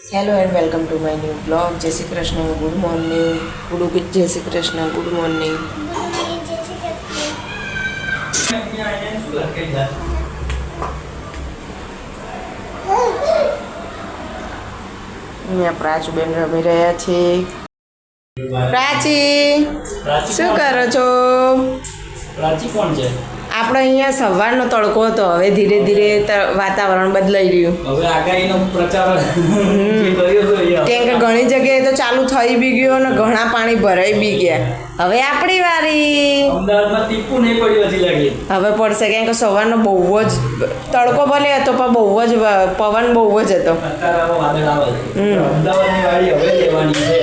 Hello and welcome to my new blog. जय Shri Krishna, good morning Guddu. जय Shri Krishna, good morning. અહીંયા પ્રાચુબેન રમી રહ્યા છે। પ્રાચી શું કરો છો? પ્રાચી કોણ છે? આપણે અહીંયા સવારનો તડકો હતો, હવે ધીરે ધીરે વાતાવરણ બદલાઈ રહ્યું। હવે આગાહીનો પ્રચાર કર્યો તો કેમ કે ઘણી જગ્યાએ તો ચાલુ થઈ બી ગયો અને ઘણા પાણી ભરાઈ બી ગયા। હવે આપણી વારી। અમદાવાદમાં ટીપું નહીં પડ્યું હજી લાગે। હવે પડશે, કેમ કે સવારનો બહુ જ તડકો ભલે હતો પણ બહુ જ પવન બહુ જ હતો। અત્યારે વાદળ આવે છે। અમદાવાદની વાડી હવે લેવાની છે।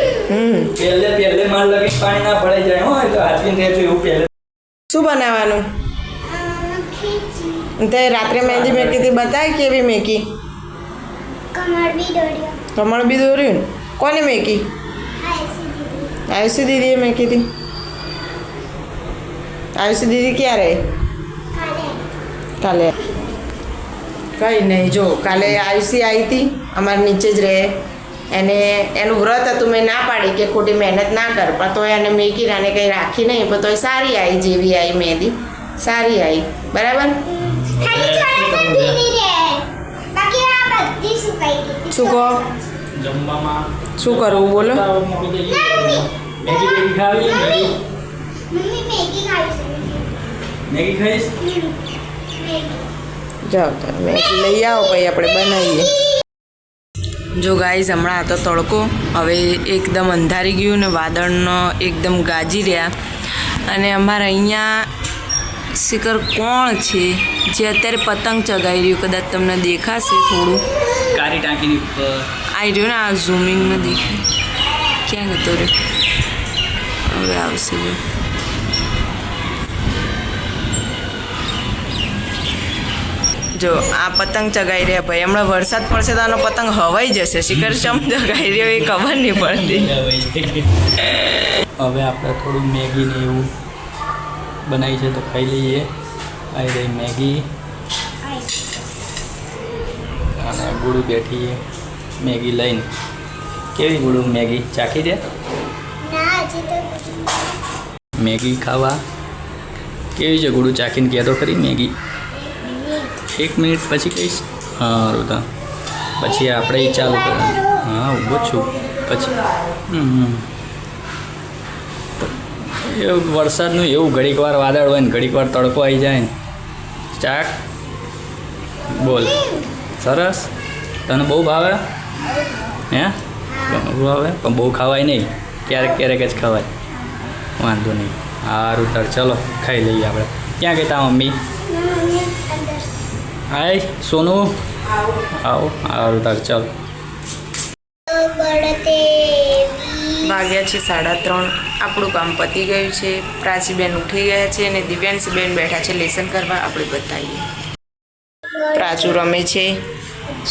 પહેલે માલ લગી પાણી ના ભરાઈ જાય હો, તો હાચવીને રહેજો એવું પહેલે। શું બનાવવાનું? તે રાત્રે મહેંદી મેકી હતી, બતાય કેવી મેકી? કમળ બી દોર્યું? કોને મેકી? આયુષી દીદીએ મેકી હતી। આયુષી દીદી ક્યારે? કાલે। કંઈ નહીં, જો કાલે આયુષી આવી હતી, અમારે નીચે જ રહે। એને એનું વ્રત હતું, મેં ના પાડી કે ખોટી મહેનત ના કર, પણ તો એને મેકી અને કંઈ રાખી નહીં, પણ તોય સારી આવી, જેવી આવી મહેંદી સારી આવી, બરાબર। શું કહો? જમવામાં શું કરવું બોલો? મેગી ખાઈશ? જાઓ તારે મેગી લઈ આવો, પછી આપણે બનાવીએ। જો ગાઈઝ, હમણાં હતો તડકો, હવે એકદમ અંધારી ગયું ને વાદળનો એકદમ ગાજી રહ્યા। અને અમારે અહીંયા શિખર કોણ છે જે અત્યારે પતંગ ચગાવી રહ્યું? કદાચ તમને દેખાશે થોડું, કારી ટાંકીની ઉપર આવી રહ્યું ને, આ ઝૂમિંગમાં દેખાય। ક્યાં જતો રહ્યો? હવે આવશે જો આ પતંગ ચગાવી રહ્યા ભાઈ। હમણાં વરસાદ પડશે તો આનો પતંગ હવાઈ જશે। શિખર ચમ ચગાવી રહ્યો એ ખબર નહીં પડતી। હવે આપણે થોડું મેગી ને એવું બનાવી છે તો ખાઈ લઈએ। આવી રહી મેગી અને ગુડુ બેઠી મેગી લઈને। કેવી ગુડુ મેગી ચાખી દે? મેગી ખાવા કેવી છે ગુડુ? ચાખીને કહેતો ખરી મેગી? 1 મિનિટ પછી કહીશ। હા રોતા પછી આપણે એ ચાલુ કરવાનું। હા ઊભો છું પછી એવું વરસાદનું એવું ઘડીક વાર વાદળ હોય ને ઘડીક વાર તડકો આવી જાય ને। ચાક બોલ, સરસ। તને બહુ ભાવે? હે બહુ ભાવે, પણ બહુ ખવાય નહીં, ક્યારેક ક્યારેક જ ખવાય, વાંધો નહીં। સારું તાર ચલો ખાઈ લઈએ આપણે। ક્યાં ગઈ તા મમ્મી? હાય સોનું, આવો। સારું તાર ચાલો। વાગ્યા છે 3:30। આપણું કામ પતી ગયું છે। પ્રાચીબેન ઉઠી ગયા છે અને દિવ્યાંશીબેન બેઠા છે લેસન કરવા। આપણે બતાવીએ। પ્રાચુ રમે છે,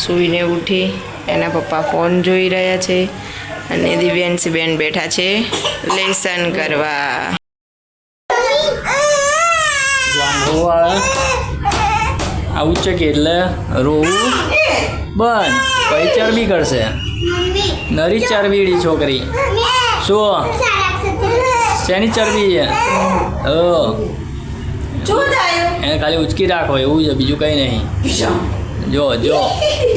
સૂઈને ઉઠી, એના પપ્પા ફોન જોઈ રહ્યા છે અને દિવ્યાંશીબેન બેઠા છે લેસન કરવા। આવું છે કે એટલે રોવું બંધ, પછી ચરબી કરશે। નરી ચરબીડી છોકરી। શું શેની ચરબી છે? એને ખાલી ઉચકી રાખો એવું છે, બીજું કંઈ નહીં। જો જો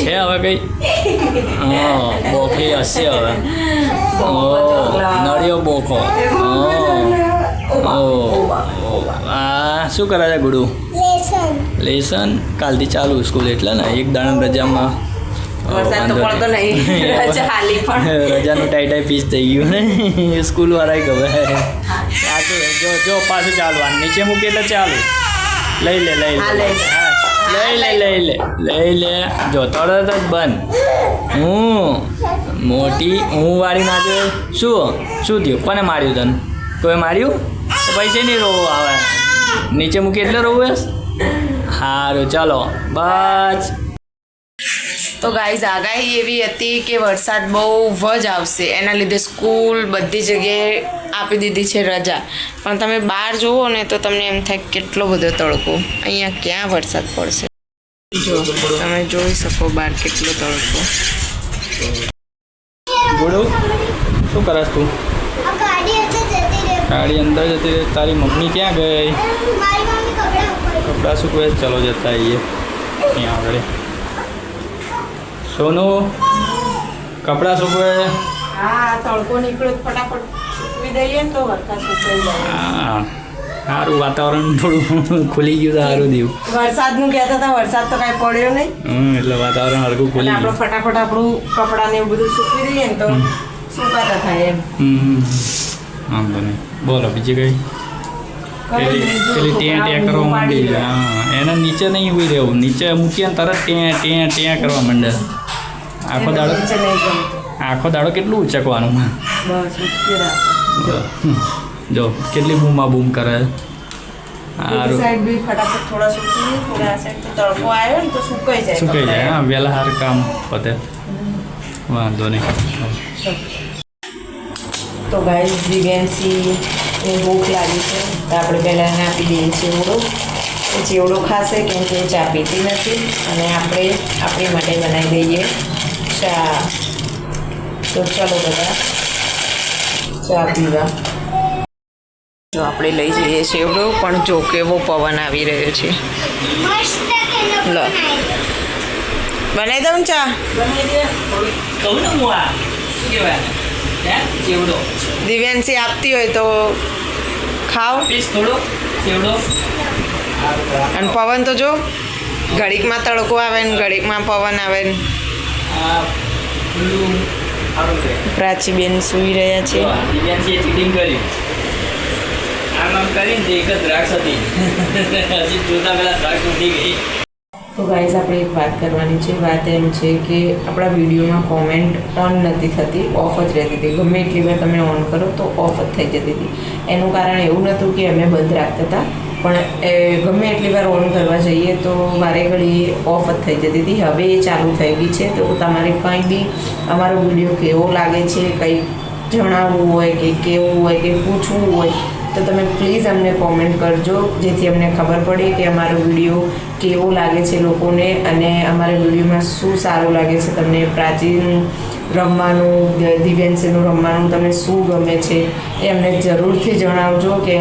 છે હવે કંઈ? હા બોખી હશે હવે। નળિયો બોખો। આ શું કરે છે ગુડુ? લેસન કાલથી ચાલુ સ્કૂલ, એટલે ને એક દાણા રજામાં રજાનું ટાઈ પીસ થઈ ગયું ને સ્કૂલ વાળા ખબર। આ તો જો જો પાછું ચાલવાનું, નીચે મૂકી એટલે ચાલુ। લઈ લે લઈ લે લઈ લે લઈ લે લઈ લે। જો તરત જ બંધ। હું મોટી હું વાળી ના જો। શું શું થયું? કોને માર્યું તને? કોઈ માર્યું? પૈસે નહીં રોવું આવે, નીચે મૂકી એટલે રોવું? સારું ચાલો બસ। તો ગાઈઝ, આગાહી એવી હતી કે વરસાદ બહુ જ આવશે, એના લીધે સ્કૂલ બધી જગ્યાએ આપી દીધી છે રજા। પણ તમે બહાર જુઓ ને તો તમને એમ થાય કેટલો બધો તડકો। અહીંયા ક્યાં વરસાદ પડશે? જો તમે જોઈ શકો બહાર કેટલો તડકો। કરસ તું? ગાડી અંદર જતી રહે. તારી મમ્મી ક્યાં ગઈ? કપડાં સૂકવે. ચલો જતા આવીએ અહીંયા આગળ. સોનું કપડાં સૂકવે. હા, તડકો નીકળ્યો ફટાફટ સૂકવી દઈએ ને તો વરસાદ સુકાઈ જાય. હા, સારું વાતાવરણ થોડું ખુલી ગયું તો સારું થયું. વરસાદનું કહેતા હતા, વરસાદ તો કાંઈ પડ્યો નહીં. એટલે વાતાવરણ હરખું અને ખુલી આપણે ગયું. ફટાફટ આપણું કપડાં ને એવું બધું સૂકવી દઈએ ને તો સુકાતા થાય એમ. વાંધો નહીં. બોલો બીજી કઈ? પેલી ત્યાં કરવા માંડી. હા, એના નીચે નહીં ઉભી રહેવું. નીચે મૂકીએ ને તરત ત્યાં કરવા માંડે. આખો દાડો નીચે નહીં ગમતું. આખો દાડો કેટલું ઉચકવાનું? બસ ઉચકી રાખો. જો કેટલી બૂમા બૂમ કરે. પેલી સાઈડ બી ફટાફટ થોડા સૂકવી દઈએ, થોડા આ સાઈડ તો તડકો આવ્યો ને તો સુકાઈ જાય. સુકાઈ જાય. હા, વહેલા સારું કામ પતે. વાંધો નહીં. તો ગાઈસ દિવ્યાંશી ને ભૂખ લાગી છે તો આપણે પહેલાં એને આપી દઈએ ચેવડો. એ ચેવડો ખાશે કેમ કે એ ચા પીતી નથી અને આપણે આપણી માટે બનાવી દઈએ ચા. તો ચલો બધા ચા પીવા. જો આપણે લઈ જઈએ ચેવડો, પણ જો કેવો પવન આવી રહ્યો છે. લો બનાવી દઉં ચા. દિવ્યાંશી આપતી હોય તો ખાઓ. અને પવન તો જો ઘડીકમાં તડકો આવે ને ઘડીકમાં પવન આવે ને. પ્રાચીબેન સૂઈ રહ્યા છે. ચીટિંગ કરી આમ કરીને એક જ દ્રાક્ષ હતી. હજી જોતા પેલા દ્રાક્ષ ઉઠી ગઈ. તો ગાઈઝ આપણે એક વાત કરવાની છે. વાત એમ છે કે આપણા વિડીયોમાં કોમેન્ટ ઓન નથી થતી, ઓફ જ રહેતી હતી. ગમે એટલી વાર તમે ઓન કરો તો ઓફ જ થઈ જતી હતી. એનું કારણ એવું નહોતું કે અમે બંધ રાખતા હતા, પણ એ ગમે એટલી વાર ઓન કરવા જઈએ તો વારે ઘડી ઓફ જ થઈ જતી હતી. હવે એ ચાલુ થઈ ગઈ છે. તો તમારે કંઈ બી અમારો વિડીયો કેવો લાગે છે, કંઈ જણાવવું હોય કે કેવું હોય કે પૂછવું હોય તો તમે પ્લીઝ અમને કોમેન્ટ કરજો, જેથી અમને ખબર પડે કે અમારો વિડીયો કેવો લાગે છે લોકોને અને અમારા વિડીયોમાં શું સારું લાગે છે તમને. પ્રાચીન રમવાનું, દિવ્યાંશીનું રમવાનું તમને શું ગમે છે એ અમને જરૂરથી જણાવજો. કે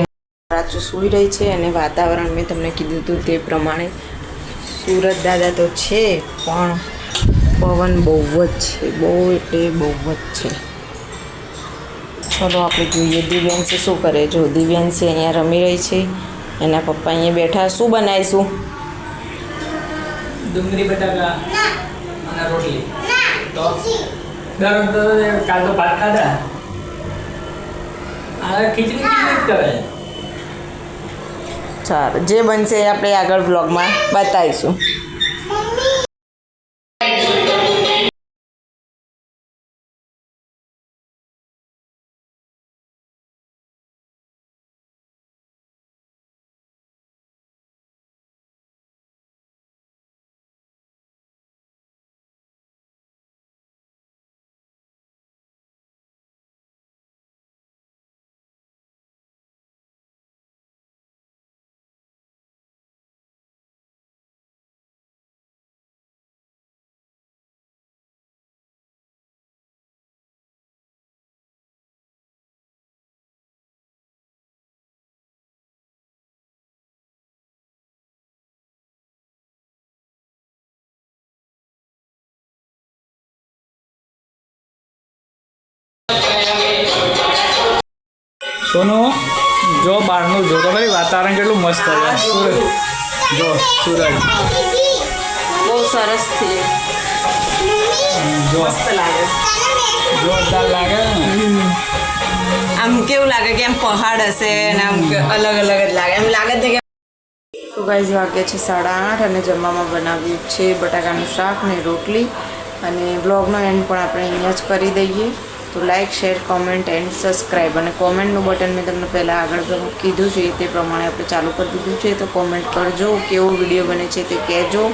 પ્રાચું સૂઈ રહી છે અને વાતાવરણ મેં તમને કીધું હતું તે પ્રમાણે સુરત દાદા તો છે પણ પવન બહુ જ છે, બહુ એટલે બહુ જ છે. ચલો આપણે જોઈએ દિવ્યાંશી શું કરે. જો દિવ્યાંશી અહીંયા રમી રહી છે, એના પપ્પા અહીંયા બેઠા. શું બનાવીશું? ડુંગળી બટાકા અને રોટલી. તો ગરમ તો કાલ તો ભાત ખાધા. આ ખીચડી કરે. સારું, જે બનશે એ આપણે આગળ વ્લોગમાં બતાવીશું. સોનું જો બહારનું જો તો ખરી વાતાવરણ કેટલું મસ્ત છે. સુરત જો સુરત બહુ સરસ છે. જો મસ્ત લાગે. જોરદાર લાગે ને. આમ કેવું લાગે કે આમ પહાડ હશે અને આમ અલગ અલગ જ લાગે. એમ લાગે છે કે તો ગાઈઝ વાગે છે 8:30 અને જમવામાં બનાવ્યું છે બટાકાનું શાક ને રોટલી. અને બ્લોગનો એન્ડ પણ આપણે અહીંયા જ કરી દઈએ. તો like, share, comment and subscribe. અને કોમેન્ટનું બટન મેં તમને પહેલાં આગળ કીધું છે તે પ્રમાણે આપણે ચાલુ કરી દીધું છે. તો કોમેન્ટ કરજો, કેવો વિડીયો બને છે તે કહેજો.